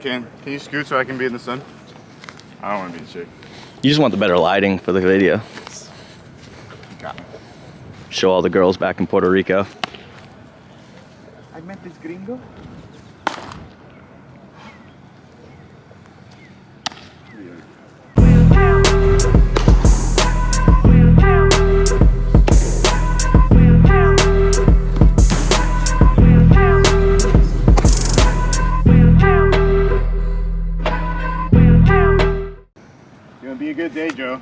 Can you scoot so I can be in the sun? I don't want to be in shade. You just want the better lighting for the video. Got me. Show all the girls back in Puerto Rico. I met this gringo. Gonna be a good day, Joe.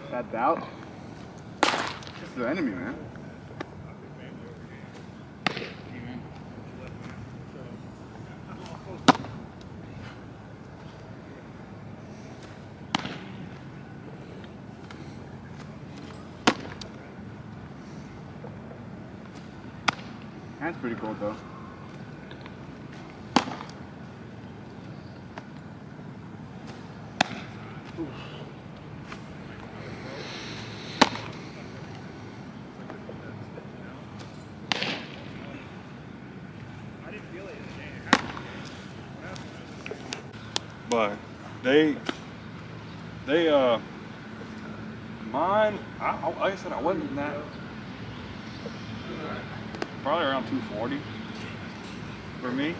That doubt? It's the enemy, man. That's pretty cool, though. Oof. But mine, like I said, I wasn't that, probably around 240 for me.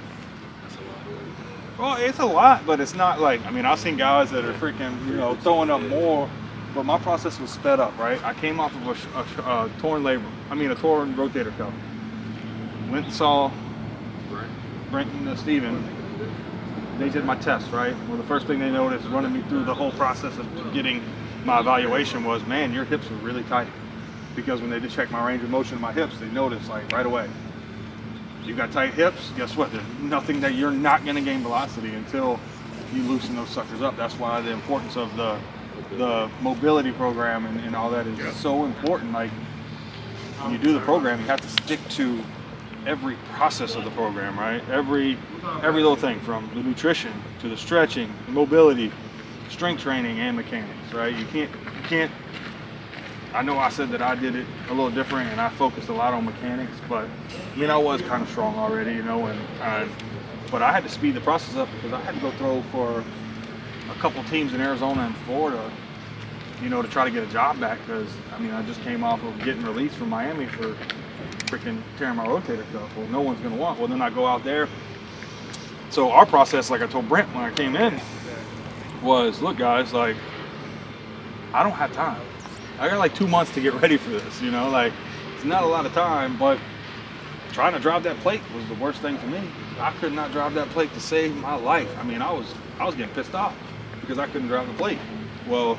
Well, it's a lot, but it's not like, I mean, I've seen guys that are freaking, you know, throwing up more, but my process was sped up, right? I came off of a torn rotator cuff. Went and saw Brent and Steven. They did my test, right? Well, the first thing they noticed running me through the whole process of getting my evaluation was, man, your hips are really tight. Because when they did check my range of motion of my hips, they noticed like right away, you got tight hips, guess what? There's nothing that you're not gonna gain velocity until you loosen those suckers up. That's why the importance of the mobility program and all that is so important. Like when you do the program, you have to stick to every process of the program, right? Every little thing, from the nutrition to the stretching, the mobility, strength training, and mechanics, right? You can't. I know I said that I did it a little different and I focused a lot on mechanics, but I mean I was kind of strong already, you know, but I had to speed the process up because I had to go throw for a couple teams in Arizona and Florida, you know, to try to get a job back, because I mean I just came off of getting released from Miami for freaking tearing my rotator cuff. Well, no one's gonna want. Well, then I go out there. So our process, like I told Brent when I came in, was, look guys, like I don't have time. I got like 2 months to get ready for this, you know, like it's not a lot of time, but trying to drive that plate was the worst thing for me. I could not drive that plate to save my life. I mean, I was getting pissed off because I couldn't drive the plate. Well,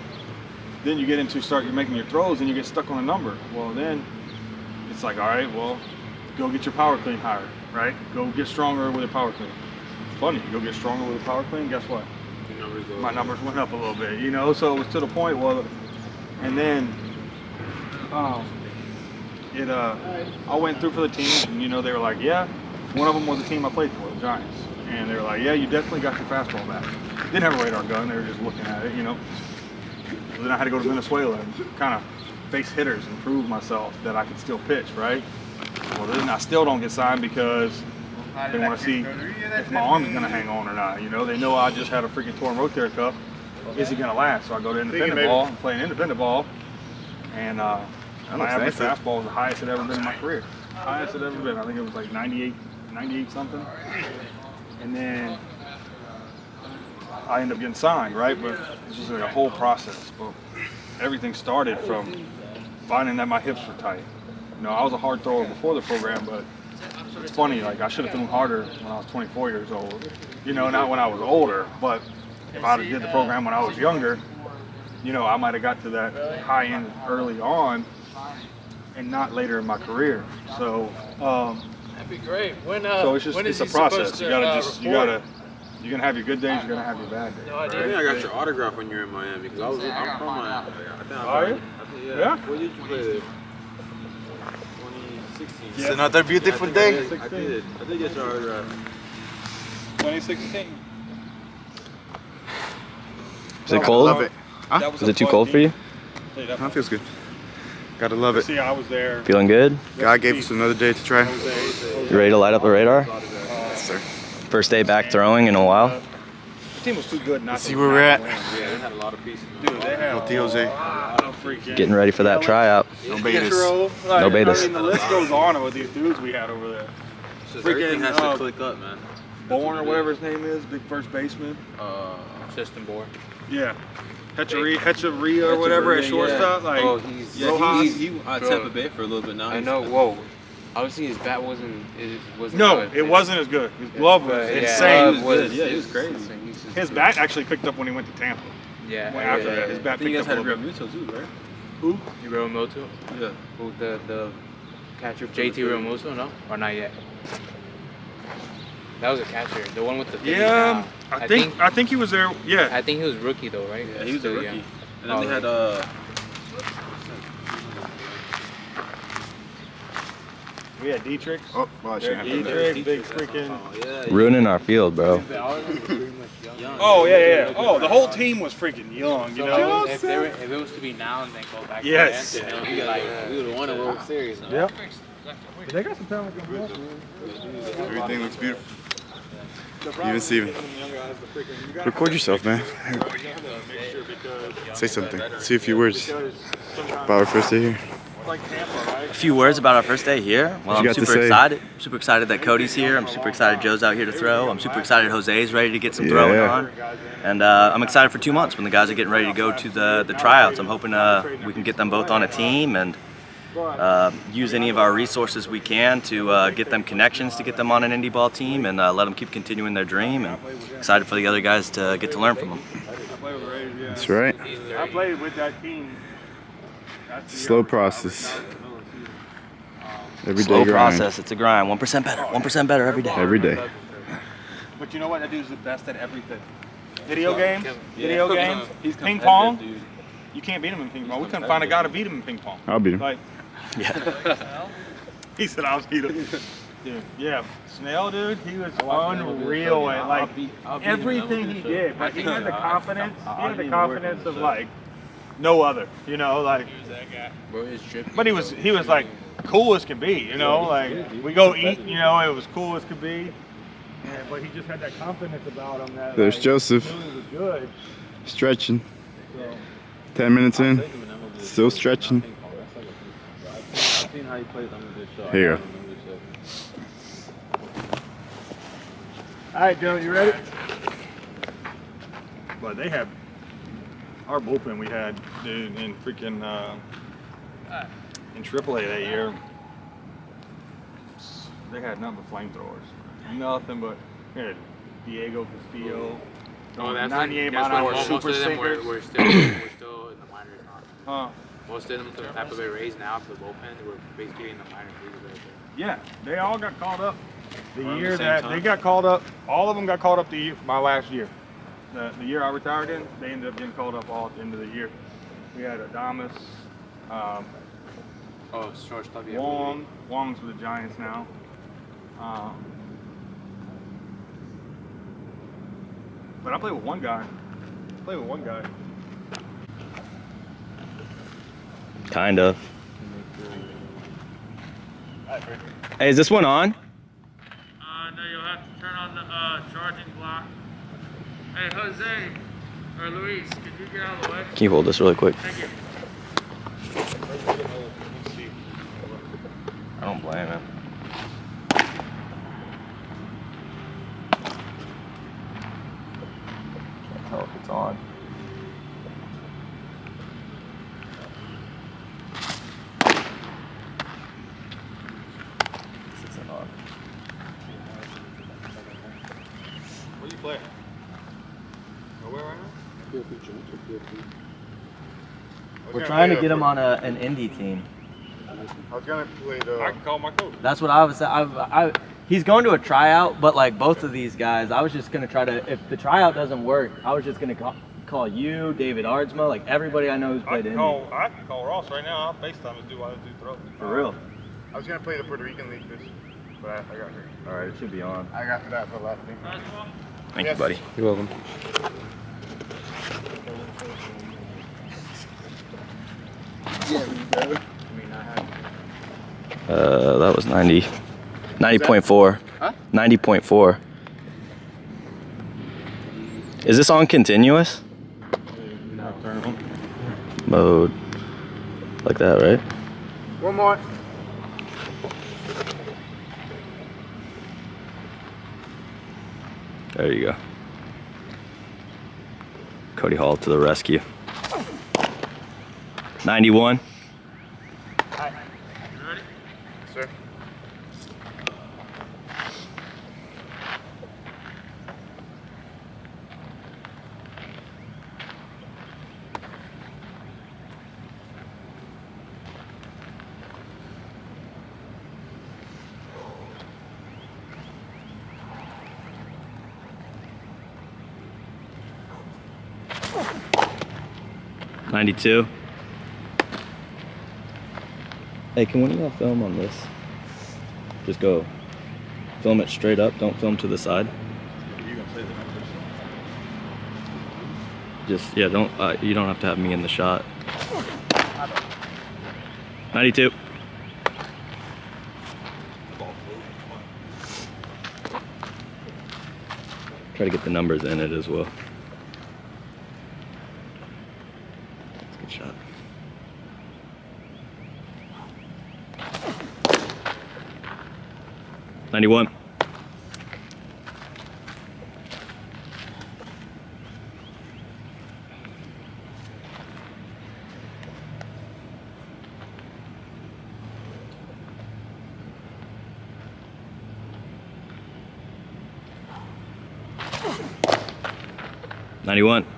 then you get into you're making your throws and you get stuck on a number. Well, then it's like, all right, well, go get your power clean higher, right? Go get stronger with your power clean. Funny, you go get stronger with a power clean, guess what? My numbers went up a little bit, you know, so it was to the point, well, and then I went through for the team, and you know, they were like, yeah, one of them was the team I played for, the Giants, and they were like, yeah, you definitely got your fastball back. Didn't have a radar gun, they were just looking at it, you know. So then I had to go to Venezuela and kind of face hitters and prove myself that I could still pitch, right? Well, then I still don't get signed because they want to see if my arm's going to hang on or not. You know, they know I just had a freaking torn rotator cuff. Is he going to last? So I go to independent ball and play an independent ball. And my average fastball was the highest it ever been in my career. Highest it ever been. I think it was like 98 something. And then I ended up getting signed, right? But it's just like a whole process. But everything started from finding that my hips were tight. You know, I was a hard thrower before the program, but it's funny, like I should have thrown harder when I was 24 years old. You know, not when I was older, but if I did the program when I was younger, you know, I might have got to that high end early on and not later in my career. So, that'd be great. So it's a process. You're gonna have your good days, you're gonna have your bad days. No idea. Right? I think I got your autograph when you were in Miami, because I'm from Miami. Are you? Yeah. When did you play there? 2016. It's another beautiful day. I did get your autograph. 2016. Is it cold? Love it. That was Is a it too fun cold for meet. you? Hey, that- That feels good. Gotta love it. See, I was there. Feeling good? God gave us another day to try. You ready to light up the radar? Yes, sir. First day back throwing in a while. The team was too good not Let's to see where we're at. win. Yeah, they had a lot of pieces. Dude, they had El Jose. a lot of freaking Getting ready for that tryout. No betas. No betas. I mean, the list goes on with these dudes we had over there. Everything Freaking, has to click up, man. Bourne or whatever his name is, big first baseman. System board. Yeah. Hecharia or whatever at shortstop. Like, he's He Tampa Bay for a little bit now. I know. Whoa. Obviously, his bat wasn't. It wasn't. no, good. it wasn't as good. His glove was But, insane. He was good. Yeah, he was crazy. His bat actually picked up when he went to Tampa. Yeah. Went after that, his bat I think you picked guys up had a a little Real bit. Muto too, right? Who? You Realmuto? Yeah. Who the catcher? JT Realmuto? No, or not yet. That was a catcher. The one with the Phillies Yeah, now. I think he was there. Yeah. I think he was rookie though, right? Yeah, he was a Still rookie. young. And then they had We had Dietrich. Oh, well, I shouldn't have done Dietrich, big freaking. yeah. Ruining our field, bro. Oh yeah. Oh, the whole team was freaking young. You So, know. if it was to be now and then go back. Yes. To then, it'll We be like. would have won a World Series. Now. Yep. They got some talent. Everything looks beautiful. Even Steven. Record yourself, man. Say something. Say a few words about our first day here. A few words about our first day here. Well, What you I'm got to super say? excited. Super excited that Cody's here. I'm super excited Joe's out here to throw. I'm super excited Jose's ready to get some throwing Yeah. on. And I'm excited for 2 months when the guys are getting ready to go to the tryouts. I'm hoping we can get them both on a team and use any of our resources we can to get them connections to get them on an indie ball team and let them keep continuing their dream. And excited for the other guys to get to learn from them. That's right. I played with that team. Slow process. Every day Slow grind. process. It's a grind. 1% better. 1% better every day. Every day. But you know what? That dude's the best at everything. Video games, He's ping competitive, pong. dude. You can't beat him in ping pong. We couldn't find a guy to beat him in ping pong. I'll beat him. Like, Yeah. he said, I'll beat him. Dude, yeah, Snell, dude, he was unreal at like everything he did. But he had the confidence. He had the confidence of like no other. You know, like. Bro, his trip. But he was like cool as could be. You know, like we go eat. You know, it was cool as could be. And, but he just had that confidence about him that. There's like, Joseph. knew he was good. Stretching. So. 10 minutes in. Still stretching. I've seen how he plays. I'm a good shot. Here you go. All right, Dylan, you ready? But they have our bullpen we had, dude, in freaking in AAA that year. They had nothing but flamethrowers, nothing but Diego Castillo. Oh, that's 98 that's mile an what hour most super of them sinkers. we're still in the minors now. Huh? Most of them for the Tampa Bay Rays now for the bullpen, they were basically in the minor leagues right there. Yeah, they all got called up the Around year the same that time? they got called up. All of them got called up my last year. The year I retired in, they ended up getting called up all at the end of the year. We had Adamas, Oh, shortstop. Yeah. Wong. Wong's with the Giants now. But I played with one guy. Kind of. Hey, is this one on? No, you'll have to turn on the charging block. Hey, Jose, or Luis, could you get out of the way? Can you hold this really quick? Thank you. I don't blame him. Can't tell if it's on. This isn't on. Where you play? Nowhere right now? We're trying to get him on an indie team. I was gonna play I can call my coach. That's what I was. He's going to a tryout, but like both of these guys, I was just gonna try to. If the tryout doesn't work, I was just gonna call you, David Ardsma, like everybody I know who's I played can indie. call Ross right now. I'll FaceTime his dude while this dude throws. For real. I was gonna play the Puerto Rican League, but I got hurt. All right, it should be on. I got that for the last thing. Thank you, buddy. You're welcome. bro. That was 90. 90.4. Huh? 90.4. Is this on continuous? Nocturnal. Mode. Like that, right? One more. There you go. Cody Hall to the rescue. 91. Ready? Sir. '92. Hey, can one of y'all film on this? Just go film it straight up. Don't film to the side. You gonna say the numbers? Just yeah. Don't you don't have to have me in the shot. 92. Try to get the numbers in it as well. Good shot. '91. '91. Can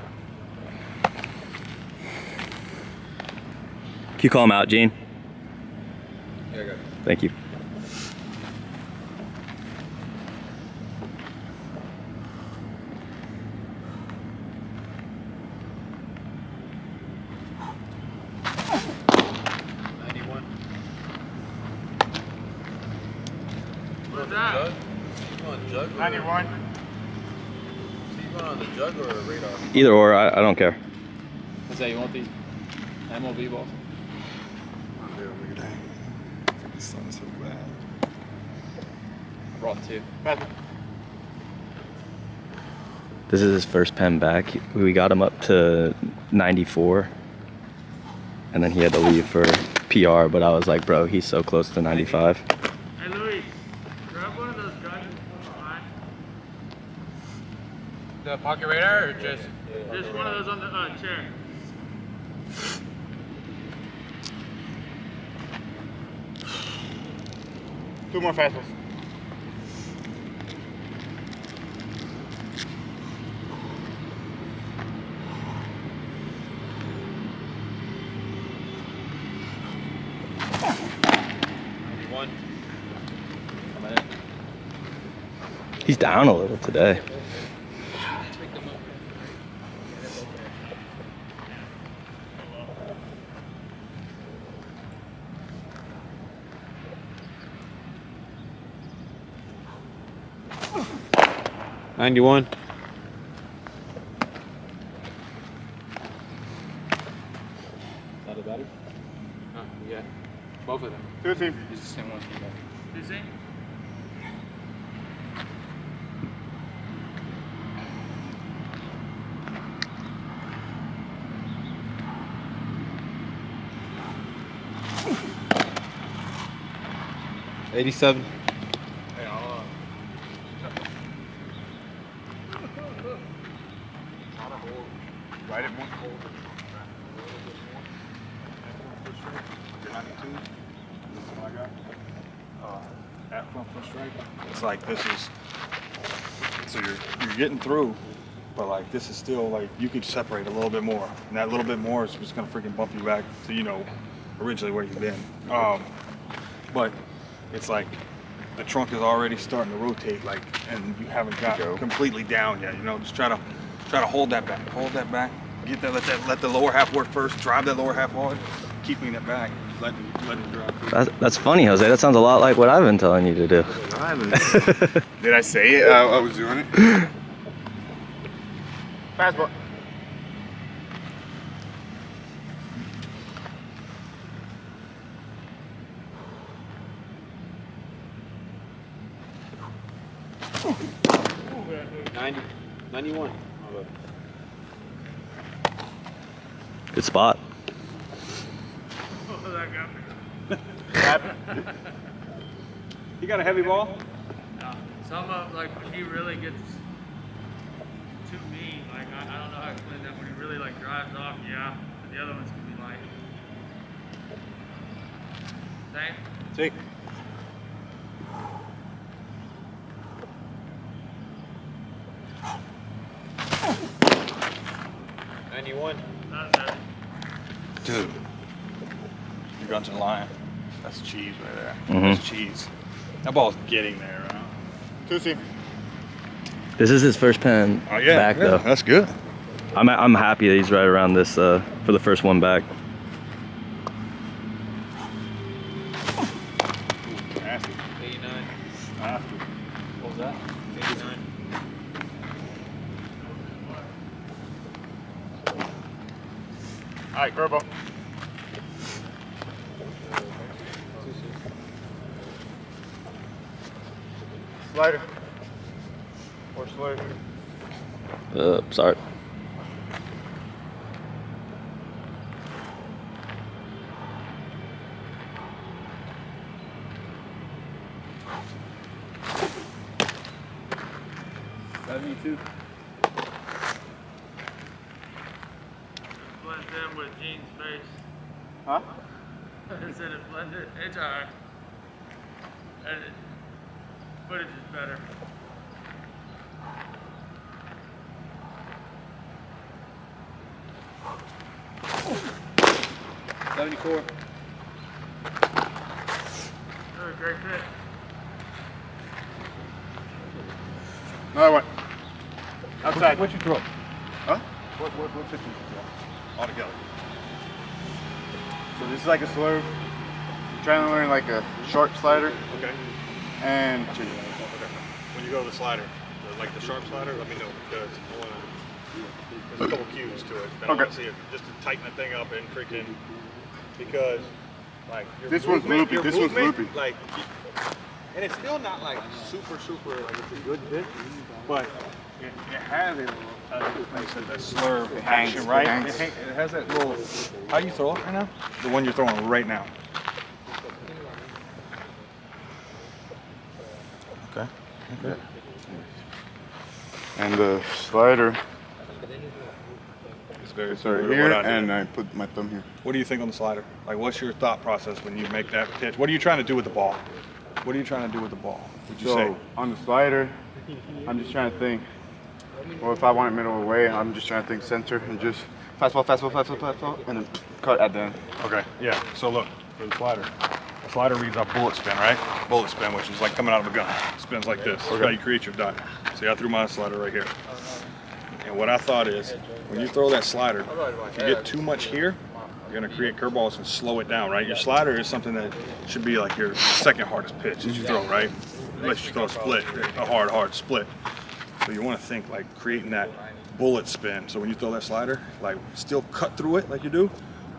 you call him out, Gene? Yeah, I got it. Thank you. What's that? You want jug or 91. you going on the jug or a radar? Either or, I don't care. What's that? You want these MLB balls? Yeah, look at that. The sun is so bad. I brought two. This is his first pen back. We got him up to 94. And then he had to leave for PR, but I was like, bro, he's so close to 95. Hey, Luis, grab one of those guns and pull behind. The pocket radar or just? Just one of those on the chair. Two more fastballs. He's down a little today. '91. Not a battery? Yeah, both of them. Two team. It's the same one. You see? '87. Hey, I'll, right at one hold. Your 92. This is what I got. At front foot strike. It's like this is. So you're getting through, but like this is still like you could separate a little bit more, and that little bit more is just gonna freaking bump you back to originally where you've been. But it's like the trunk is already starting to rotate, like, and you haven't got completely down yet. Just try to hold that back, get that, let the lower half work first, drive that lower half hard, keeping it back, letting it drive. That's funny, Jose. That sounds a lot like what I've been telling you to do. Did I say it? I was doing it. Fastball. 90, 91. Good spot. Oh, that got me. You got a heavy ball? Some of, like, when he really gets too mean, like, I don't know how to explain that. When he really, like, drives off, yeah. But the other ones can be light. Same? Take. Not heavy. Dude. Your guns are lying. That's cheese right there. Mhm. That's cheese. That ball's getting there, right? 2C. This is his first pen back though. That's good. I'm happy that he's right around this for the first one back. Nasty. 89. Nasty. What was that? 89. All right, curveball. Slider. Or slider. Sorry. Blends in with Gene's face. Huh? I said it blended. It's alright. Footage is better. Oh, great hit. Another one. Outside. What'd you throw? Huh? What pitch did you throw? All together. So this is like a slow. I'm trying to learn like a sharp slider. Okay. And Okay. When you go to the slider, like the sharp slider, let me know because I want to. There's a couple cues to it. Then I want to see it just to tighten the thing up and freaking because like your This one's movement- loopy, your this one's movement, loopy. Like, and it's still not like super like it's a good pitch, but it has a that slurve hangs, action, right? it hangs. It has that little. How do you throw it right now? The one you're throwing right now. Okay. Okay. and the slider It's very is similar right to here, what I did. and I put my thumb here. What do you think on the slider? Like, what's your thought process when you make that pitch? What are you trying to do with the ball? What are you trying to do with the ball? Would you So say? on the slider, I'm just trying to think. Well, if I want it middle away, I'm just trying to think center and just fastball, and then cut at the end. Okay, yeah. So look, for the slider reads off bullet spin, right? Bullet spin, which is like coming out of a gun. Spins like this. That's how you create your dot. See, I threw my slider right here. And what I thought is, when you throw that slider, if you get too much here, you're gonna create curveballs and slow it down, right? Your slider is something that should be like your second hardest pitch that you throw, right? Unless you throw a split, a hard split. So you want to think like creating that bullet spin. So when you throw that slider, like still cut through it like you do,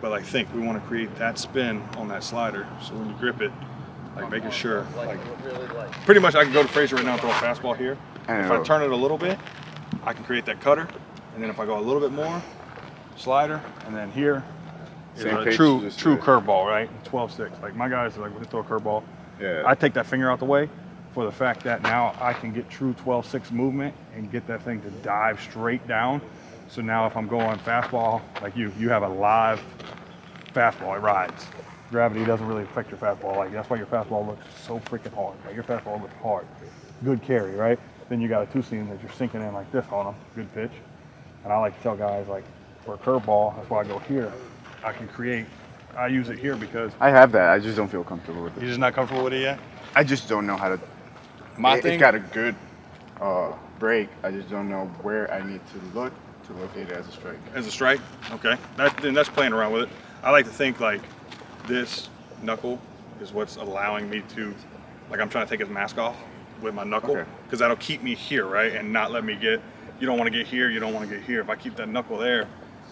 but like think we want to create that spin on that slider. So when you grip it, like making sure, like pretty much I can go to Fraser right now and throw a fastball here. If I turn it a little bit, I can create that cutter. And then if I go a little bit more, slider, and then here is Same a pitch, true just curveball, right? 12-6. Like my guys are like when they throw a curveball, Yeah. I take that finger out the way for the fact that now I can get true 12-6 movement and get that thing to dive straight down. So now if I'm going fastball, like you have a live fastball, it rides. Gravity doesn't really affect your fastball. Like that's why your fastball looks so freaking hard. Like your fastball looks hard. Good carry, right? Then you got a two-seam that you're sinking in like this on them. Good pitch. And I like to tell guys like for a curveball, that's why I go here. I can create, I use it here because I have that. I just don't feel comfortable with you're it. just not comfortable with it yet. I just don't know how to. It's got a good break. I just don't know where I need to locate it as a strike. As a strike? Okay. Then that's playing around with it. I like to think like this knuckle is what's allowing me to, like I'm trying to take his mask off with my knuckle because that'll keep me here, right? And not let me get, you don't want to get here, you don't want to get here. If I keep that knuckle there,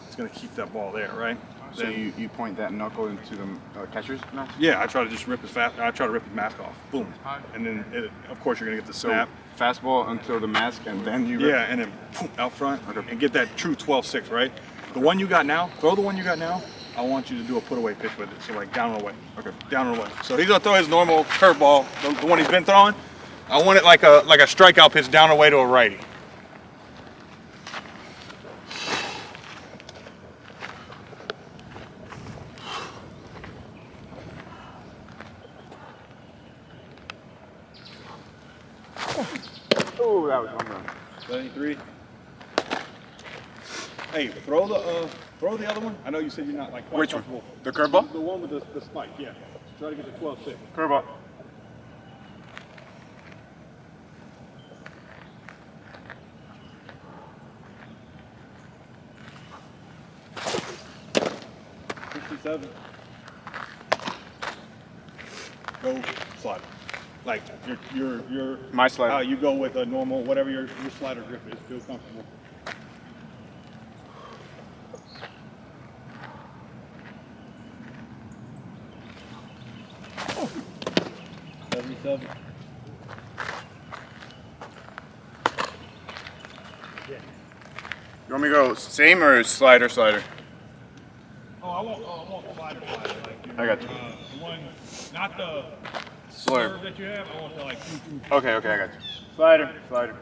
it's going to keep that ball there, right? So you point that knuckle into the catcher's mouth? Yeah, I try to just rip his mask off. Boom. And then, of course, you're going to get the snap. So fastball until the mask, and then you rip. Yeah, and then boom, out front, and get that true 12-6, right? The one you got now, throw the one you got now. I want you to do a put-away pitch with it. So, like, down and away. Okay. Down and away. So he's going to throw his normal curveball, the one he's been throwing. I want it like a strikeout pitch down and away to a righty. Oh, that was one run. 73. Hey, throw the other one. I know you said you're not like quite Which one? comfortable. The curveball? The one with the spike, yeah. Try to get the 12-6. Curveball. Go slider. Like your My slider. you go with a normal, whatever your slider grip is. Feel comfortable. Oh. 77. You want me to go same or slider? Oh, I want slider. Like I got you. The one, not the Slurve. slurve that you have. I want the like. Okay, I got you. Slider. Slider.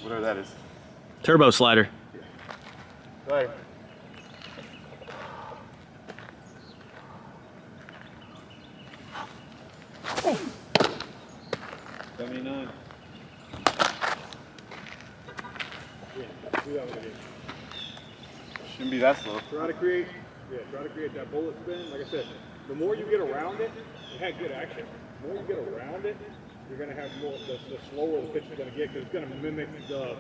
Whatever that is. Turbo slider. Slider. Oh. 79. Shouldn't be that slow. Try to create that bullet spin. Like I said, the more you get around it, it had good action. The more you get around it, you're going to have more. The slower the pitch is going to get because it's going to mimic the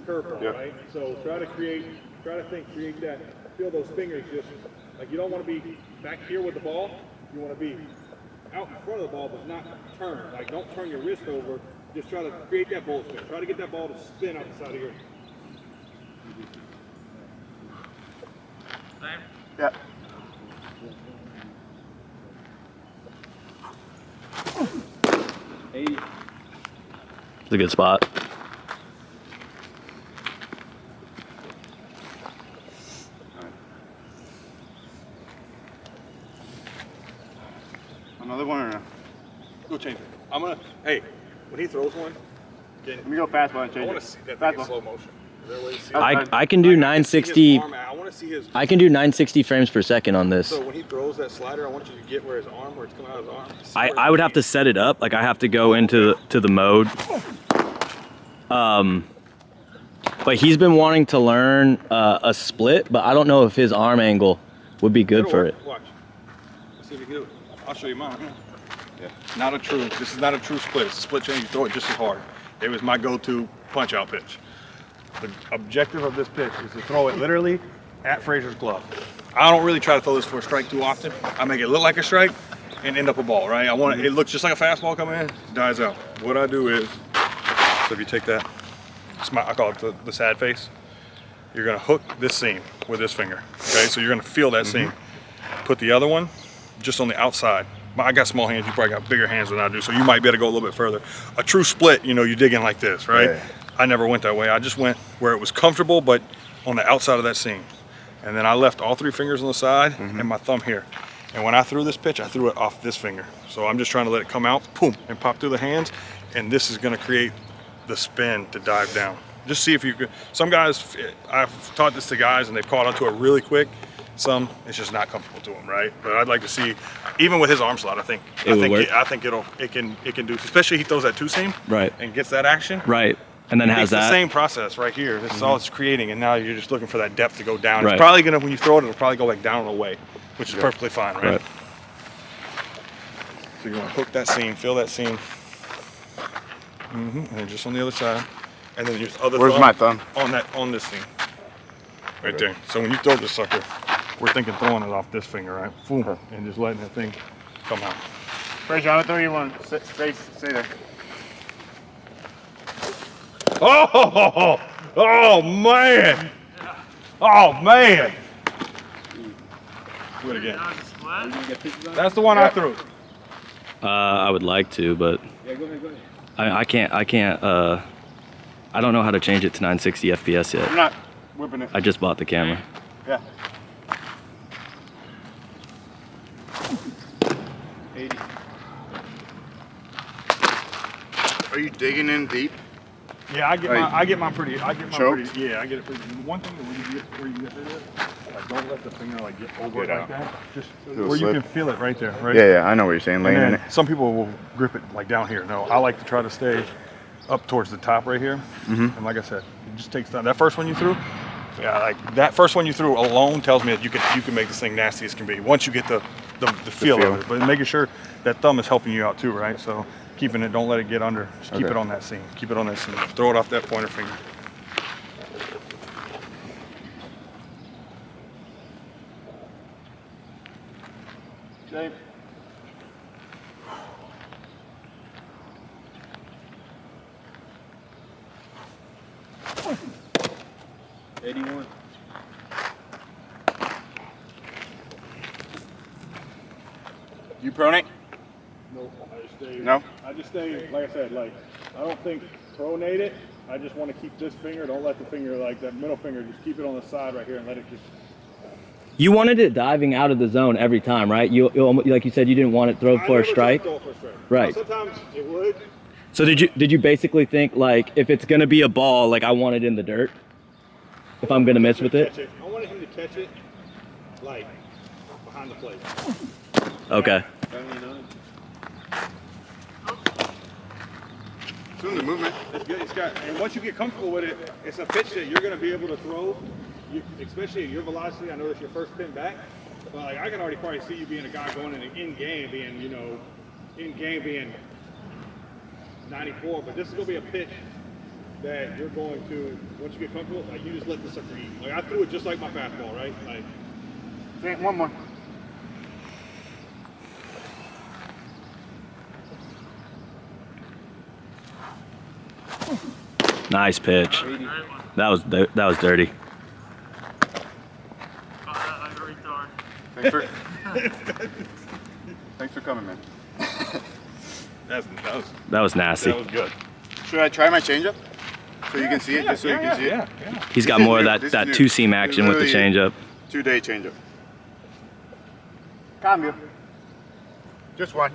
curveball, Yep. right? So try to create that. Feel those fingers just like you don't want to be back here with the ball. You want to be out in front of the ball, but not turn. Like don't turn your wrist over. Just try to create that bullet spin. Try to get that ball to spin out the side of your. Same. Yeah. It's a good spot. Another one or no? Go change it. I'm gonna. Hey, when he throws one, Let me go fastball and change I want it. to see that thing in Fastball. slow motion. Is there a way to see it? I can do 960. I want to see his. I can do 960 frames per second on this. So when he throws that slider, I want you to get where it's coming out of his arm. I would have to set it up. Like I have to go into the mode. But he's been wanting to learn a split, but I don't know if his arm angle would be good for it. Watch. Let's see if you can do it. I'll show you mine. Yeah. Not a true. This is not a true split. It's a split change. You throw it just as hard. It was my go-to punch-out pitch. The objective of this pitch is to throw it literally at Frazier's glove. I don't really try to throw this for a strike too often. I make it look like a strike and end up a ball, right? I want it looks just like a fastball coming in, dies out. What I do is, so if you take that, I call it the sad face. You're gonna hook this seam with this finger, okay? So you're gonna feel that seam. Put the other one just on the outside. I got small hands, you probably got bigger hands than I do, so you might be able to go a little bit further. A true split, you know, you dig in like this, right? Yeah. I never went that way. I just went where it was comfortable, but on the outside of that seam. And then I left all three fingers on the side and my thumb here. And when I threw this pitch, I threw it off this finger. So I'm just trying to let it come out, boom, and pop through the hands. And this is gonna create the spin to dive down. Just see if you could. Some guys, I've taught this to guys and they've caught onto it really quick. Some, it's just not comfortable to them, right? But I'd like to see, even with his arm slot, I think it can do. Especially he throws that two seam, Right. and gets that action, Right. And then has it's the that. same process right here. This is all it's creating, and now you're just looking for that depth to go down. Right. It's probably gonna, when you throw it, it'll probably go like down and away, which is perfectly fine, right? Right. So you want to hook that seam, feel that seam, and then just on the other side, and then your other. Where's my thumb? On this seam, right there. So when you throw this sucker, we're thinking throwing it off this finger, right? Boom, and just letting that thing come out. Frazier, I'm gonna throw you one. Stay there. Oh man! Oh, man. Do it again. That's the one I threw. I would like to, but Yeah, go ahead. I can't. I don't know how to change it to 960 FPS I'm yet. not whipping it. I just bought the camera. Yeah. 80. Are you digging in deep? Yeah, I get mine pretty. Yeah, I get it pretty. One thing that where you get it, like don't let the finger like get over it like that. Just Do a where you slip. can feel it right there, right? Yeah, I know what you're saying. And Laying in then it. some people will grip it like down here. No, I like to try to stay up towards the top right here. And like I said, it just takes time. That first one you threw, yeah, like that first one you threw alone tells me that you can make this thing nasty as can be once you get the feel feel. of it. But making sure that thumb is helping you out too, right? So keeping it, don't let it get under. Just keep Okay. it on that seam. Keep it on that seam. Throw it off that pointer finger. Dave. You pronate? No, I just stay. No? I just stay, like I said, like I don't think pronate it. I just want to keep this finger. Don't let the finger, like that middle finger, just keep it on the side right here and let it just. You wanted it diving out of the zone every time, right? You like you said, you didn't want it thrown for a strike. Right. Sometimes it would. So did you basically think like if it's gonna be a ball, like I want it in the dirt? If I'm gonna mess with it? I wanted him to catch it, like behind the plate. Okay. 79. Soon the movement. It's good. It's got, and once you get comfortable with it, it's a pitch that you're going to be able to throw. Especially at your velocity. I know it's your first pin back, but like I can already probably see you being a guy going in game being 94. But this is going to be a pitch that you're going to, once you get comfortable, like you just let the sucker eat. Like I threw it just like my fastball, right? Like One more. Nice pitch. That was dirty. Thanks for coming, man. That was nasty. that was good. Should I try my changeup? So you can see it, just so you can see it? Yeah. He's got more of This that is that new. two-seam action with the Literally changeup. 2-day changeup. Cambio. Just one.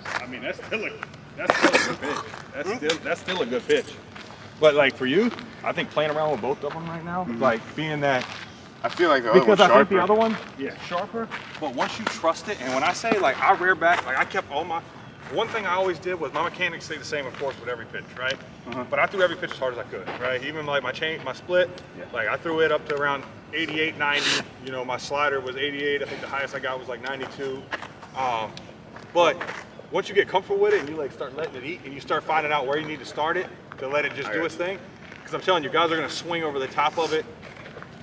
I mean, that's still a good pitch. That's still a good pitch. But like for you, I think playing around with both of them right now, like being that, I feel like the other because one's I think sharper. the other one, sharper. But once you trust it, and when I say like I rear back, like I kept all my. One thing I always did was my mechanics stayed the same, of course, with every pitch, right? But I threw every pitch as hard as I could, right? Even like my split, like I threw it up to around 88, 90. You know, my slider was 88. I think the highest I got was like 92. But once you get comfortable with it and you like start letting it eat and you start finding out where you need to start it to let it just do its thing, because I'm telling you, guys are gonna swing over the top of it,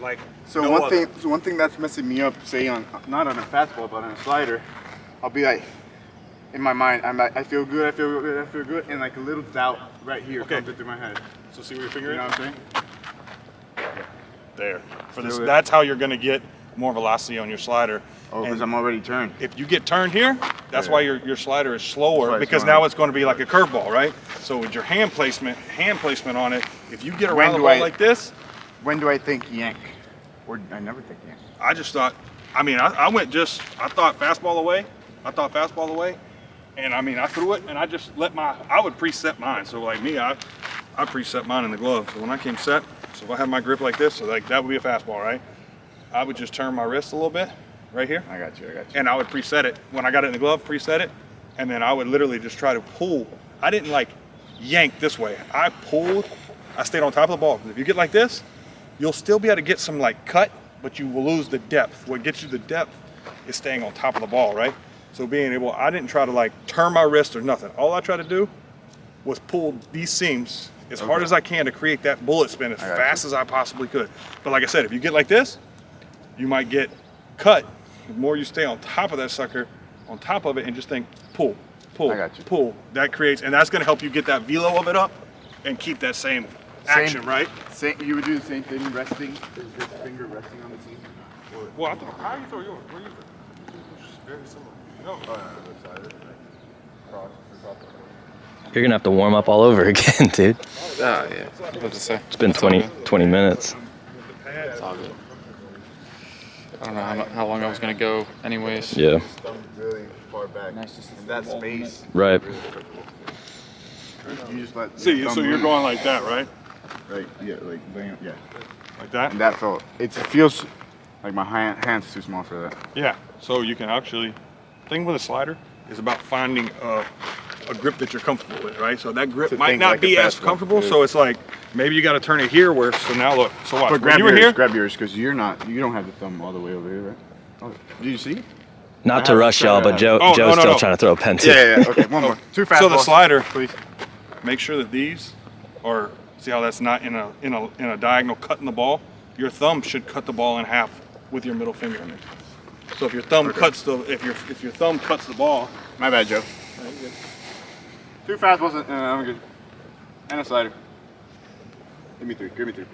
like So no one other. one thing that's messing me up, say on not on a fastball but on a slider, I'll be like, in my mind, I'm like, I feel good, and like a little doubt right here comes through my head. So see where your finger You know is? what I'm saying? There. For this, Do it. that's how you're gonna get more velocity on your slider. Oh, because And I'm already turned. if you get turned here, that's why your slider is slower, That's why it's because slower. now it's going to be like a curveball, right? So with your hand placement on it, if you get When around the do ball I- like this, When do I think yank? Or I never think yank. I just thought, I mean, I thought fastball away. And I mean, I threw it and I just I would preset mine. So like me, I preset mine in the glove. So when I came set, so if I have my grip like this, so like that would be a fastball, right? I would just turn my wrist a little bit right here. I got you. And I would preset it. When I got it in the glove, preset it. And then I would literally just try to pull. I didn't like yank this way. I pulled, I stayed on top of the ball. If you get like this, you'll still be able to get some like cut, but you will lose the depth. What gets you the depth is staying on top of the ball, right? So being able, I didn't try to like turn my wrist or nothing. All I tried to do was pull these seams as hard as I can to create that bullet spin as fast as I possibly could. But like I said, if you get like this, you might get cut. The more you stay on top of that sucker, on top of it, and just think, pull, pull. I got you. Pull. That creates, and that's going to help you get that velo of it up and keep that same action, right? You would do the same thing resting. Is this finger resting on the seam? Well, I thought, how do you throw yours? Where you throw? Very similar. No. You're gonna have to warm up all over again, dude. Yeah, what to say? It's been 20 minutes. It's all good. I don't know how long I was gonna go, anyways. Yeah. Thumb really far back. And that space. Right. You just let. See, your so thumb you're move. going like that, right? Right. Yeah. Like bam. Yeah. Like that? And that felt. It feels like my hand's too small for that. Yeah. So you can actually. Thing with a slider is about finding a grip that you're comfortable with, right? So that grip So might things not like be a as fastball. comfortable. Yeah. So it's like maybe you got to turn it here. Where so now look. So watch. But When you were here. grab yours, because you don't have the thumb all the way over here, right? Oh, do you see? Not to rush y'all, but Joe's no, still no. trying to throw a pen too. Yeah. Okay. One more. Two fastballs. So the slider. Please. Make sure that these are. See how that's not in a diagonal cut in the ball. Your thumb should cut the ball in half with your middle finger. So if your thumb cuts the if your thumb cuts the ball. My bad, Joe. Two fastballs and I'm good. And a slider. Give me three pitches.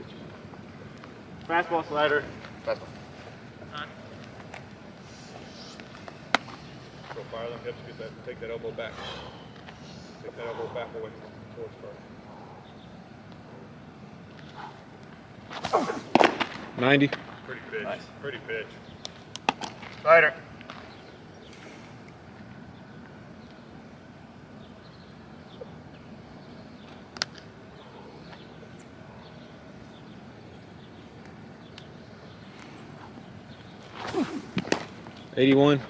Fastball, slider, fastball. So fire them hips, take that elbow back. Take that elbow back away towards first. 90. Pretty pitch. Nice. Pretty pitch. Slider. $81.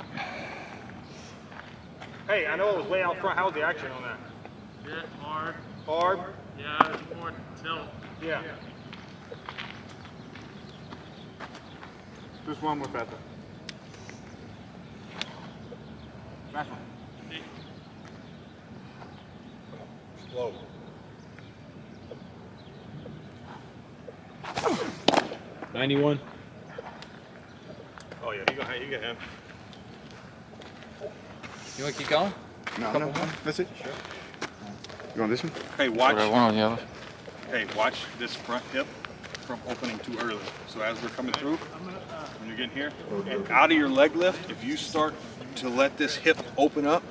Hey, I know it was way out front. How was the action on that? Hit hard. Hard? Yeah, it's more tilt. Yeah. Just one more fastball. Fastball. Slow. 91. Oh yeah, you got him. You wanna keep going? No. That's it. Sure. You want this one? Hey, What I watch. want on the other. Hey, watch this front hip from opening too early. So as we're coming through, when you're getting here, and out of your leg lift, if you start to let this hip open up,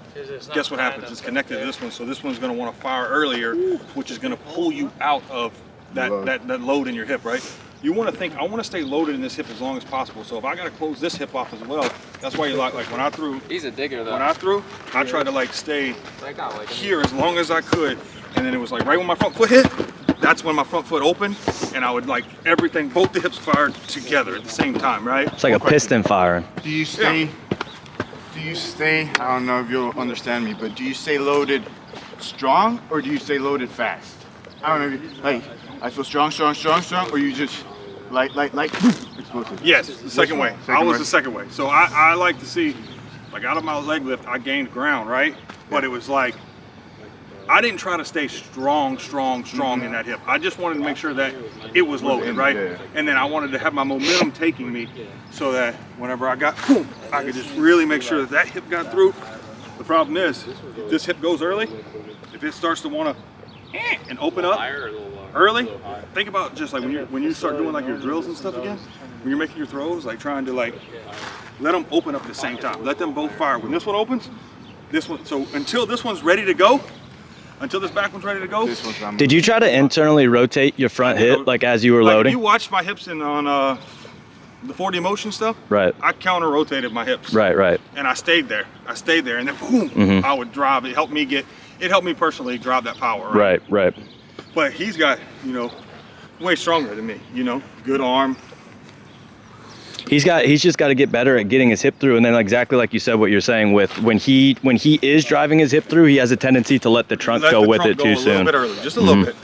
guess what happens? It's connected to this one, so this one's going to want to fire earlier, which is going to pull you out of that load in your hip, right? You want to think, I want to stay loaded in this hip as long as possible. So if I got to close this hip off as well, that's why you like when I threw. He's a digger though. When I threw, I tried to like stay That guy, like, here as long as I could, and then it was like right when my front foot hit, that's when my front foot opened, and I would like everything, both the hips fired together at the same time, right? It's like a piston firing. Do you stay? I don't know if you'll understand me, but do you stay loaded strong or do you stay loaded fast? I don't know. If you, like I feel strong, or you just like explosive. Yes, the second way. Second I was way. the second way. So I like to see, like out of my leg lift, I gained ground, right? But it was like, I didn't try to stay strong in that hip. I just wanted to make sure that it was loaded, right? Yeah. And then I wanted to have my momentum taking me so that whenever I got, boom, I could just really make sure that hip got through. The problem is, if this hip goes early, if it starts to want to and open up early, think about just like when you start doing like your drills and stuff again, when you're making your throws, like trying to like let them open up at the same time. Let them both fire. When this one opens, this one, so until this one's ready to go, until this back one's ready to go. This one's Did you try to internally rotate your front hip like as you were Like, if loading? you watched my hips on the 4D motion stuff, Right. I counter rotated my hips. Right. And I stayed there, and then boom, Mhm. I would drive. It helped me personally drive that power. Right. But he's got, way stronger than me, good arm. He's just got to get better at getting his hip through, and then exactly like you said, what you're saying with when he is driving his hip through, he has a tendency to let the trunk go with it too soon. A little bit early, just a little bit.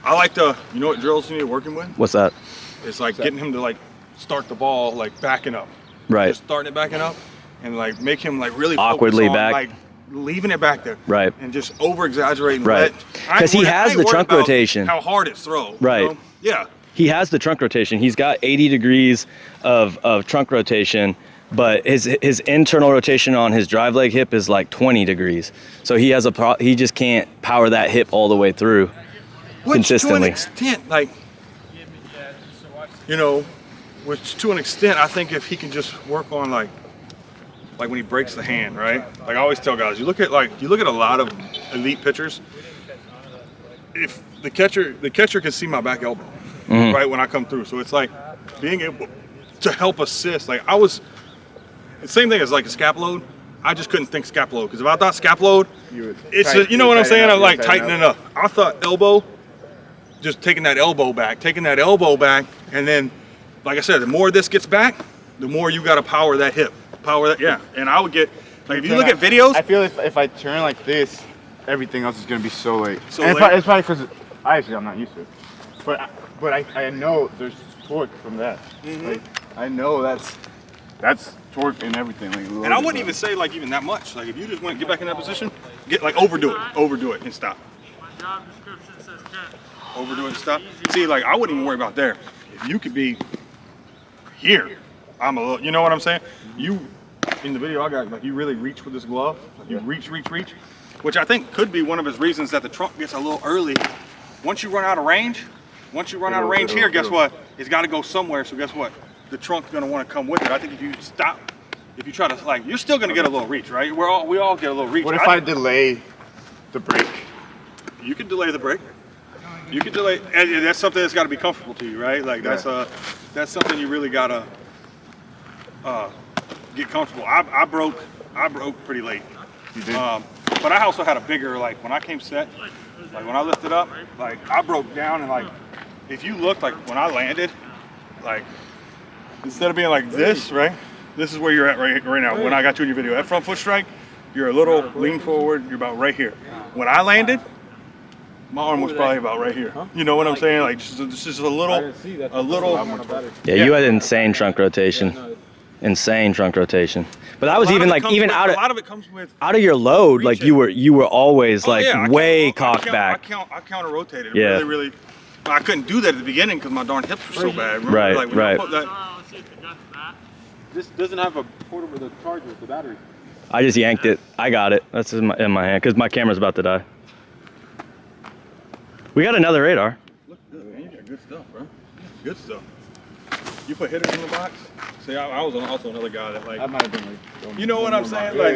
I like to, you know what drills you need working with? What's that? It's like getting him to like start the ball like backing up. Right. Just starting it backing up, and like make him like really Awkwardly focus on, back. like leaving it back there. Right. And just over exaggerating. Right. Because he has the trunk rotation. How hard it's thrown. Right. Yeah. He has the trunk rotation. He's got 80 degrees of trunk rotation, but his internal rotation on his drive leg hip is like 20 degrees. So he has he just can't power that hip all the way through consistently. To an extent, like, you know, which to an extent, I think if he can just work on like when he breaks the hand, right? Like I always tell guys, you look at a lot of elite pitchers. If the catcher can see my back elbow, right, when I come through. So it's like being able to help assist. Like the same thing as like a scap load. I just couldn't think scap load because if I thought scap load, you know what I'm saying? I'm like tightening up. I thought elbow, just taking that elbow back, and then, like I said, the more this gets back, the more you got to power that hip, yeah. And I would get like if you look at videos, I feel if I turn like this, everything else is gonna be so late. So and late? it's probably because I'm not used to it. But I know there's torque from that. Like I know that's torque and everything. Like, and I wouldn't even say like even that much. Like if you just get back in that position, overdo it and stop. My job description says 10. Overdo it and stop. See, like I wouldn't even worry about there. If you could be here, I'm a little. You know what I'm saying? You in the video I got like you really reach with this glove. Like you reach, which I think could be one of his reasons that the trunk gets a little early. Once you run out of range here, guess what? It's got to go somewhere. So guess what? The trunk's gonna want to come with it. I think if you stop, if you try to like, you're still gonna get a little reach, right? We all get a little reach. What if I delay the break? You can delay the break. You can delay, and that's something that's got to be comfortable to you, right? Like that's something you really gotta get comfortable. I broke pretty late. You did. But I also had a bigger, like when I came set, like when I lifted up, like I broke down and like if you look like when I landed, like instead of being like this, right? This is where you're at right now. When I got you in your video, that front foot strike, you're a little lean forward. You're about right here. When I landed, my arm was probably about right here. You know what I'm saying? Like just a little. Yeah, you had insane trunk rotation. Insane trunk rotation. But that was even like out of a lot of it comes with out of your load. Like you were always like way cocked back. I counter rotated. Yeah. Really. I couldn't do that at the beginning because my darn hips were so bad. Remember? Right, like when right. I put that, Let's see if the gut's back. This doesn't have a port with a charger, the battery. I just yanked it. I got it. That's in my hand because my camera's about to die. We got another radar. look good, man. You got good stuff, bro. Good stuff. You put hitters in the box. See, I was also another guy that like. I might have been like. You know what I'm saying? Yeah, Like.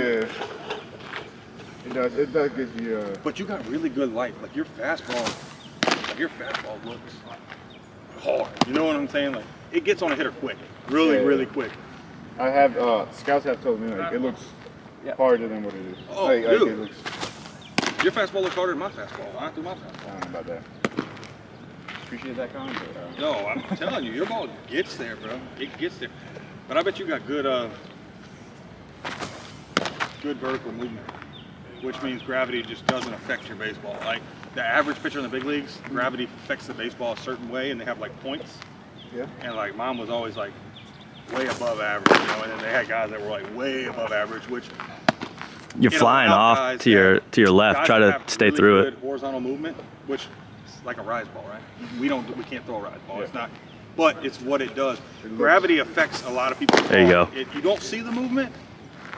yeah. It does give you. But you got really good life. Like your fastball looks hard. You know what I'm saying? Like it gets on a hitter quick, really quick. I have scouts have told me like it looks harder than what it is. Oh, like dude. it looks. Your fastball looks harder than my fastball. I threw my fastball. I don't know about that. Appreciate that comment. But, No, I'm telling you, your ball gets there, bro. It gets there. But I bet you got good vertical movement, which means gravity just doesn't affect your baseball. Like the average pitcher in the big leagues, gravity affects the baseball a certain way, and they have like points. Yeah. And like mine was always like way above average, you know. And then they had guys that were like way above average, which You're flying off to your left. Try to stay really through good it. Horizontal movement, which is like a rise ball, right? We can't throw a rise ball. It's not, but it's what it does. Gravity affects a lot of people. There you go. You don't see the movement,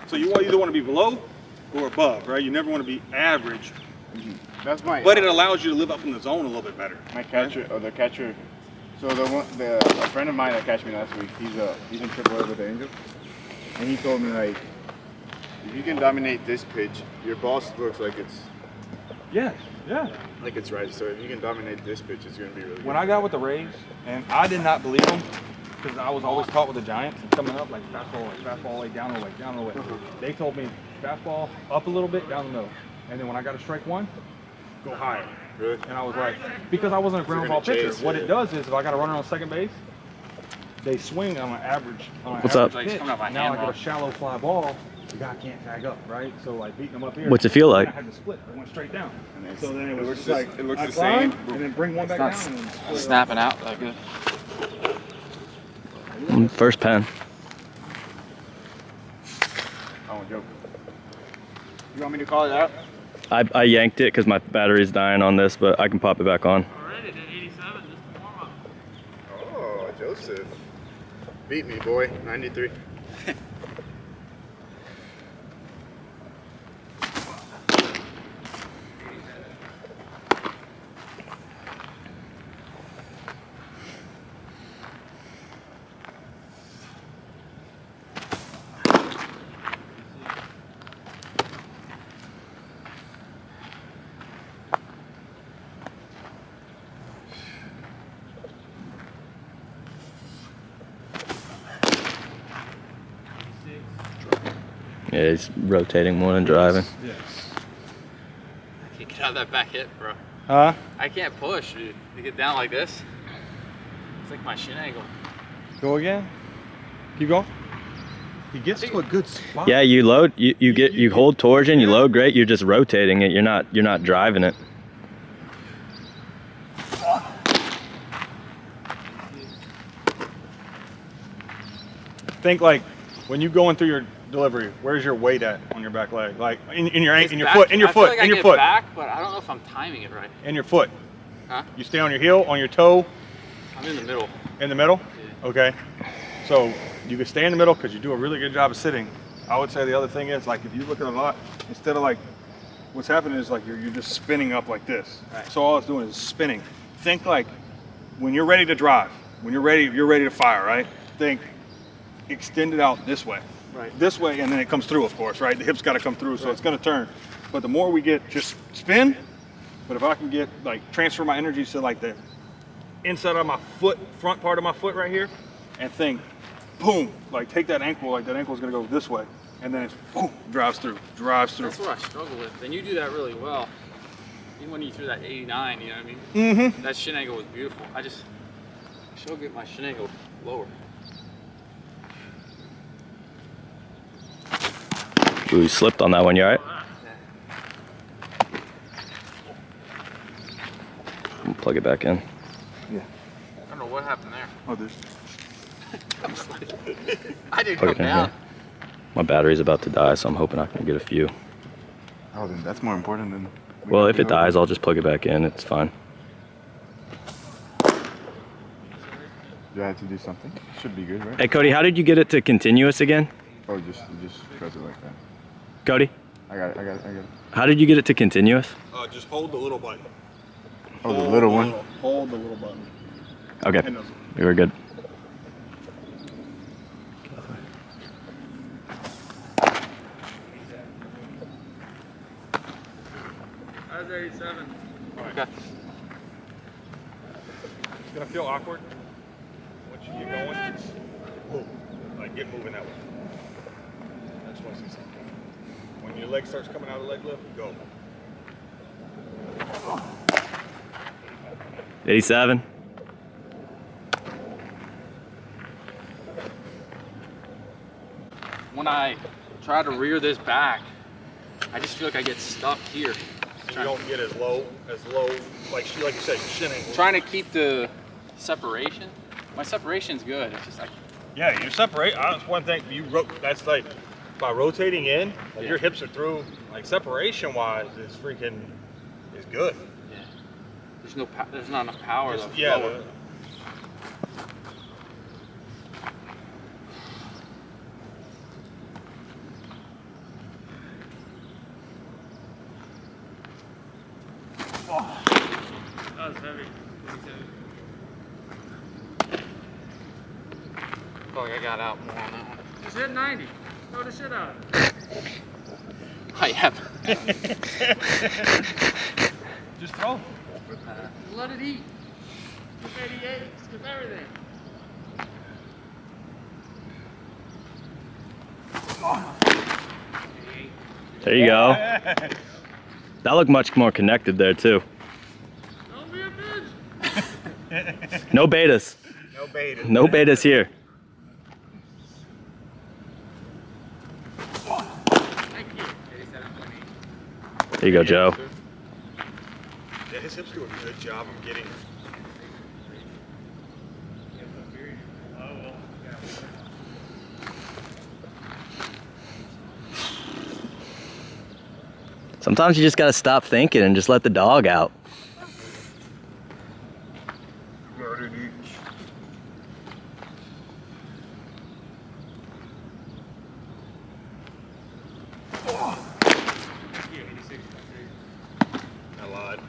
so you either want to be below or above, right? You never want to be average. that's my. But it allows you to live up in the zone a little bit better. My catcher, or the catcher. So a friend of mine that catched me last week. He's in AAA with the Angels, and he told me like, if you can dominate this pitch, your ball looks like it's Yeah. like it's right. So if you can dominate this pitch, it's gonna be really good. When I got with the Rays, and I did not believe them, because I was always taught with the Giants and coming up like fastball away, down the way. They told me fastball up a little bit, down the middle, and then when I got a strike one, go higher. Really? And I was like, because I wasn't a ground ball pitcher. What it does is if I got a runner on second base, they swing on an average. What's up? Pitch. Now I got a shallow fly ball. The guy can't tag up, right? So like beating him up here. What's it feel like? I had to split. I went straight down. So then it it was looks just like- like it looks I the climb, same. and then bring one back It's down. not And then split it snapping out that good. First pen. I won't joke. You want me to call it out? I yanked it because my battery's dying on this, but I can pop it back on. Already to 87, just a warm up. Oh, Joseph. Beat me, boy. 93. Yeah, he's rotating more than driving. Yeah. I can't get out of that back hip, bro. Huh? I can't push, dude. To get down like this, it's like my shin angle. Go again. Keep going. He gets to a good spot. Yeah, you load, you hold torsion, you load great, you're just rotating it, you're not driving it. Think like when you going through your delivery, where's your weight at on your back leg? Like in your It's foot, back- in your I feel foot, like in I your get foot, back, but I don't know if I'm timing it right. in your foot. Huh? You stay on your heel, on your toe, I'm in the middle. in the middle. Yeah. Okay. So you can stay in the middle because you do a really good job of sitting. I would say the other thing is like if you look at a lot, instead of like what's happening is like you're just spinning up like this. Right. So all it's doing is spinning. Think like when you're ready to drive, when you're ready to fire, right? Think extend it out this way. Right. This way, and then it comes through, of course, right? The hip's got to come through, so it's going to turn. But the more we get, just spin. But if I can get, like, transfer my energy to, like, the inside of my foot, front part of my foot right here, and think, boom, like, take that ankle, like, that ankle's going to go this way. And then it's, boom, drives through. That's what I struggle with. And you do that really well. Even when you threw that 89, you know what I mean? Mm-hmm. That shin angle was beautiful. I should get my shin angle lower. Ooh, you slipped on that one, you alright? Plug it back in. Yeah. I don't know what happened there. Oh, there's... I didn't Plug come it in down. here. My battery's about to die, so I'm hoping I can get a few. Oh, then that's more important than. Well, if it dies, I'll just plug it back in. It's fine. Do I have to do something? Should be good, right? Hey, Cody, how did you get it to continuous again? Oh, you just press it like that. Cody, I got it. how did you get it to continuous? just hold the little button. Oh, the little one. Hold the little button. Okay, And those- we were good. That's 87. Okay. It's going to feel awkward. Once you get going, move. Like, get moving that way. I just want to see something. When your leg starts coming out of the leg lift, go. 87. When I try to rear this back, I just feel like I get stuck here. And you don't get as low, like you said, your shin angle. Trying to keep the separation. My separation's good. It's just like, Yeah, you separate. That's one thing. That's like by rotating in, like your hips are through. Like separation-wise, is good. yeah. There's not enough power. Just- to yeah. lower. That was heavy. Oh, I got out more on that one. Just hit 90. Throw the shit out. I am. Just throw. Just let it eat. Skip 88. Skip everything. There you go. That looked much more connected there, too. Don't be a bitch. No betas. No beta. No betas here. Thank you. 87.8. There you go, Joe. Yeah, his hips do a good job of getting. Sometimes you just gotta stop thinking and just let the dog out. Murdered each. Thank you. 86.3. I lied.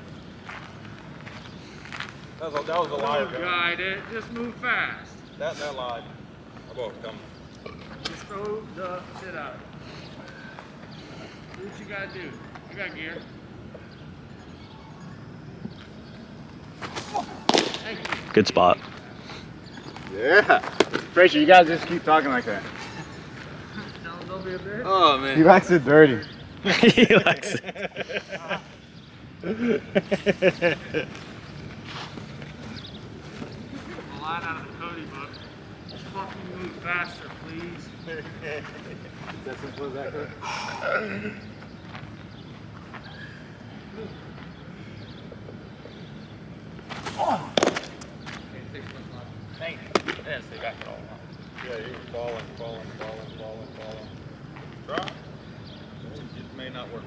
That was a lie. Don't guide it. Just move fast. That lied. I both come. Just throw the shit out. Do what you gotta do. I got gear. Thank you. Good spot. Yeah. Frazier, you guys just keep talking like that. Tell them don't don't be a bitch. Oh man. He likes it dirty. He likes it. A line out of the Cody book. Fucking move faster, please. That's simple as that, Coach? Yeah, you're falling. Try. It may not work.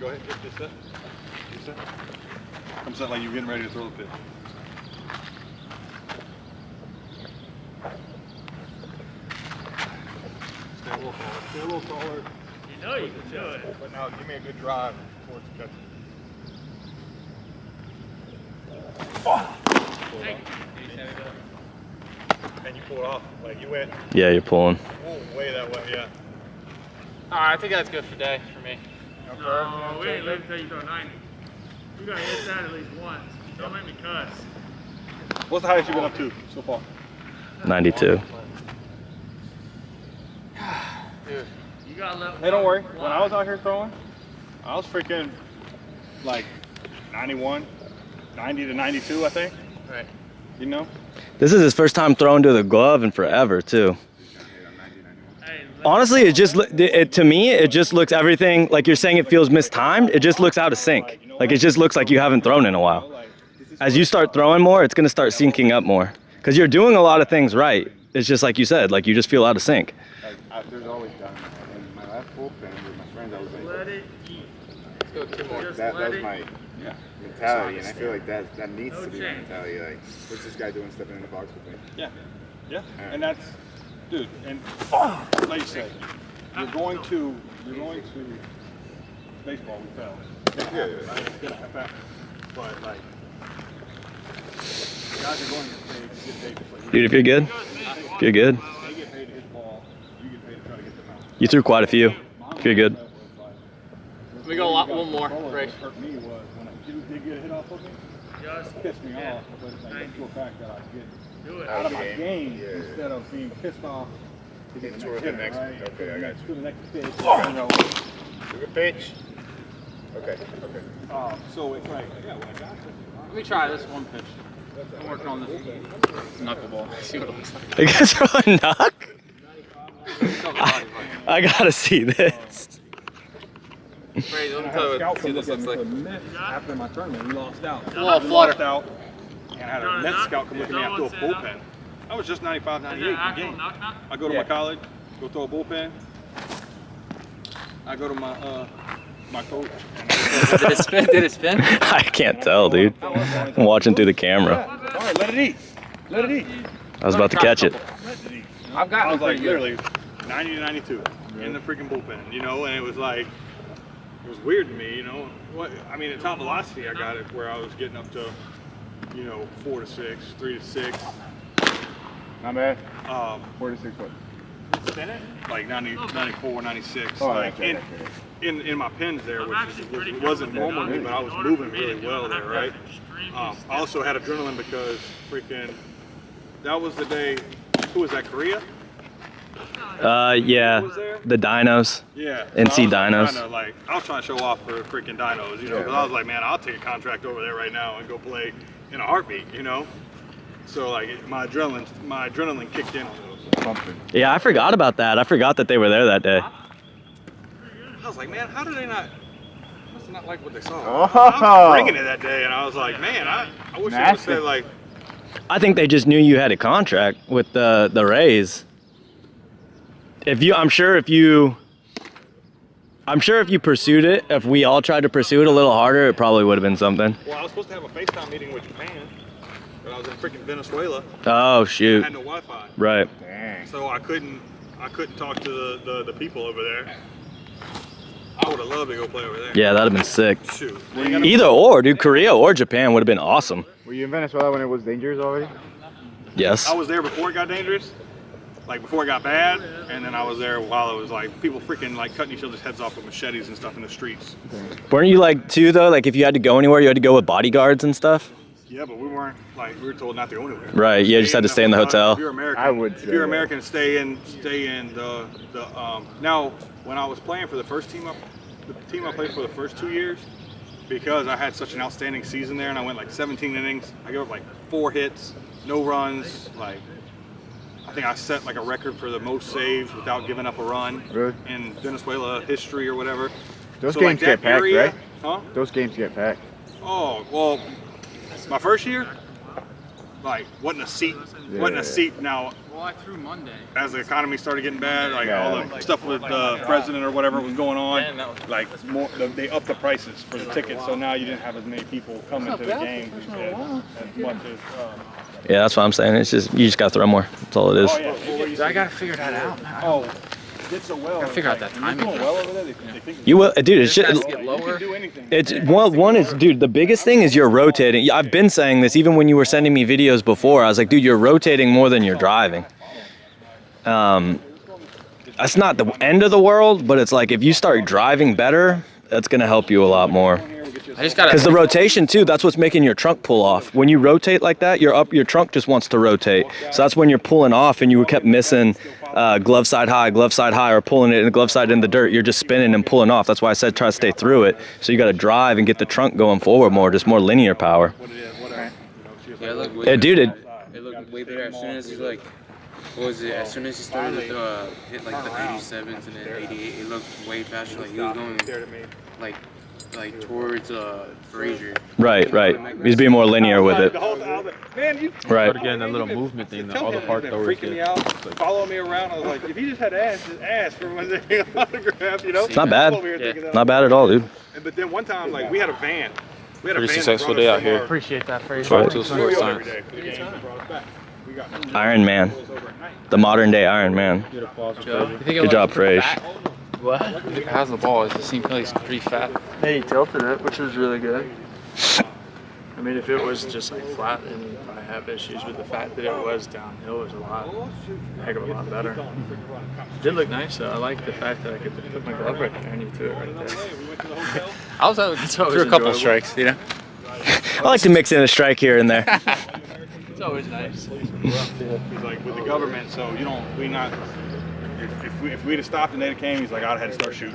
Go ahead, get set. Get set. Come set like you're getting ready to throw the pitch. Stay a little taller. You know you can do it. But now give me a good drive towards the catcher. Hey. And you pull it off. Like you went Yeah, you're pulling. way that way, yeah. Alright, I think that's good for day for me. No, we ain't leaving until you throw 90. You gotta hit that at least once. Don't make me cuss. What's the highest you've been up to so far? 92. Dude. You gotta let Hey, don't worry. one When I was out here throwing, I was freaking like 91, 90 to 92, I think. Right. You know? This is his first time throwing to the glove in forever, too. Hey, Honestly, to me, it just looks everything, like you're saying it feels mistimed, it just looks out of sync. Like it just looks like you haven't thrown in a while. As you start throwing more, it's gonna start syncing up more. Because you're doing a lot of things right. It's just like you said, like you just feel out of sync. Like, there's always done. In my last bullpen with my friends, I was let like, it eat. Let's go 2 more. Just that let was it. my Yeah. mentality, and I feel like that needs No to be my change. mentality. Like, what's this guy doing stepping in the box with me? Yeah. Yeah. And that's, dude, and like you said, you're going to baseball, we fell. Yeah. Right? It's gonna happen. But like, guys are going to get paid just like you. Dude, if you're good, if you're good. They get paid to hit the ball, you get paid to try to get them out. You threw quite a few. If you're good. Let me go one more, Ray. What hurt me was when a dude did get a hit off of me, Just it pissed me yeah. off, but it's like to a fact that I get do it. out of my Game. game Yeah. instead of being pissed off to get Toward the next- right? okay, I got you. To the next pitch, you know. Good pitch. Okay. So it's like, yeah, when I got Let me try this one pitch. I'm working on this knuckleball. See what it looks like. You guys are on knock? It's not body, but- I gotta see this. Ray, let me I had tell a you scout what come this look at looks me like. for a Mets after my tournament. We lost out. A little We lost flutter. out, and I had a Mets scout come look at me after a bullpen. I was just 95, Is that 98 in the actual game. knock-knock? I go to my college, go throw a bullpen. I go to my my coach. Did it spin? Did it spin? I can't tell, dude. I'm watching through the camera. All right, let it eat. Let it eat. I was about to catch it. I've I got was like literally 90 to 92 in the freaking bullpen, you know, and it was like, it was weird to me, you know. What I mean, at top velocity, I got it where I was getting up to, you know, 4 to 6, 3 to 6. Not bad. 4 to 6 what? Like 90, 94, 96. Oh, like okay, in my pins there, I'm which actually pretty good wasn't with normal to me, it. but I was In order moving for me to really do it, well I there, have to right? have extremely I stiff also had adrenaline because freaking, that was the day, who was that, Korea? Yeah, Who was there? the dinos. Yeah. NC so I Dinos. was I was trying to show off for freaking dinos, you know, because I was like, man, I'll take a contract over there right now and go play in a heartbeat, you know? So like my adrenaline kicked in on those. Pumping. Yeah, I forgot about that. I forgot that they were there that day. I was like, man, how do they not? Must not like what they saw. Oh. I was bringing it that day, and I was like, man, I wish they would Nasty. say like, I think they just knew you had a contract with the Rays. I'm sure if you pursued it, if we all tried to pursue it a little harder, it probably would have been something. well, I was supposed to have a FaceTime meeting with Japan, but I was in freaking Venezuela. Oh I shoot! had no Wi-Fi, Right. Dang. so I couldn't talk to the people over there. I would have loved to go play over there. Yeah, that'd have been sick. Shoot. Either or, dude. Korea or Japan would have been awesome. Were you in Venezuela when it was dangerous already? Yes. I was there before it got dangerous, like before it got bad, and then I was there while it was like people freaking like cutting each other's heads off with machetes and stuff in the streets. Weren't you like too though? Like if you had to go anywhere, you had to go with bodyguards and stuff. Yeah, but we weren't like we were told not to go anywhere. Right. Yeah, just had to stay in the hotel. If you're American, I would If say you're that. American, stay in the. Now, when I was playing for the team I played for the first 2 years, because I had such an outstanding season there, and I went like 17 innings. I gave up like 4 hits, no runs. Like, I think I set like a record for the most saves without giving up a run Really? in Venezuela history or whatever. Those So, games like, that get packed, area- right? Huh? Those games get packed. Oh, well, my first year, like, wasn't a seat. Now, Well, like through Monday. as the economy started getting bad, like Yeah. all the stuff with the president or whatever was going on, like they upped the prices for the tickets. So now you didn't have as many people coming to the games as much as. Yeah, that's what I'm saying. It's just you just gotta throw more. That's all it is. Oh yeah. I gotta figure that out. Oh, did so well. Gotta figure out that timing. Doing well over there. They think You will, dude. It's Guys just. get you lower. can do anything. It's one is, dude, the biggest thing is you're rotating. Yeah, I've been saying this even when you were sending me videos before. I was like, dude, you're rotating more than you're driving. That's not the end of the world, but it's like if you start driving better, that's gonna help you a lot more. I just gotta. Because the rotation too, that's what's making your trunk pull off. When you rotate like that, your trunk just wants to rotate. So that's when you're pulling off and you kept missing glove side high, or pulling it in the glove side in the dirt. You're just spinning and pulling off. That's why I said try to stay through it. So you got to drive and get the trunk going forward more, just more linear power. Yeah, it looked way Yeah, dude, it looked way better as soon as he like, what was it? As soon as he started to hit like the 87s and then 88, it looked way faster. Like he was going like towards Frazier. right. He's being more linear with it. Man, you Right. Started getting that little movement thing that all the park throwers freaking get. me out, follow me around. I was like, if he just had ass, just ask for one day autograph, you know? It's not bad. I'm over here thinking that. Not bad at all, dude. But then one time, like, we had a van. We had a Pretty van successful that brought day us out from here. our- Appreciate that, Fraser. Right. Till studio sports every science. day for the games and brought us back. We got Iron Man, over at night. the modern day Iron Man. Get applause for Joe, Frazier. you think it Good job, looks pretty Frage. fat? What? How's the ball? It seems like he's pretty fat. He tilted it, which was really good. I mean, if it was just like flat, then I have issues with the fact that it was downhill. It was a heck of a lot better. It did look nice though. I like the fact that I could put my glove right there and you threw it right there. I was out It's through always a couple enjoyable. strikes, you know. I like to mix in a strike here and there. It's always nice. He's like, with the government, so you don't, if we'd have stopped and they'd have came, he's like, I'd have had to start shooting.